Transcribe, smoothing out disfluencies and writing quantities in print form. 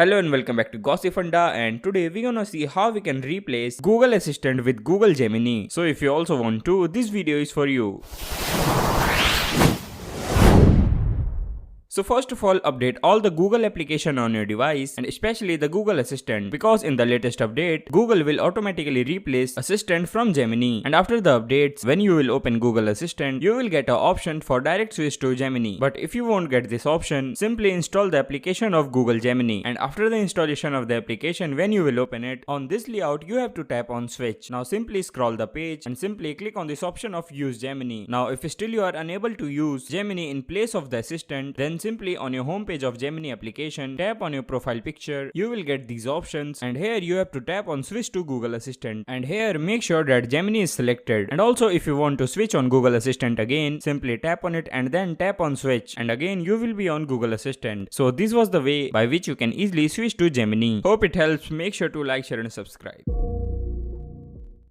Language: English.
Hello and welcome back to Gossipfunda, and today we're gonna see how we can replace Google Assistant with Google Gemini. So if you also want to, this video is for you. So first of all, update all the Google application on your device and especially the Google Assistant, because in the latest update, Google will automatically replace Assistant from Gemini. And after the updates, when you will open Google Assistant, you will get an option for direct switch to Gemini. But if you won't get this option, simply install the application of Google Gemini. And after the installation of the application, when you will open it, on this layout you have to tap on switch. Now simply scroll the page and simply click on this option of use Gemini. Now if still you are unable to use Gemini in place of the Assistant, then simply on your home page of Gemini application, tap on your profile picture. You will get these options, and here you have to tap on switch to Google Assistant, and here make sure that Gemini is selected. And also if you want to switch on Google Assistant again, simply tap on it and then tap on switch, and again you will be on Google Assistant. So this was the way by which you can easily switch to Gemini. Hope it helps. Make sure to like, share and subscribe.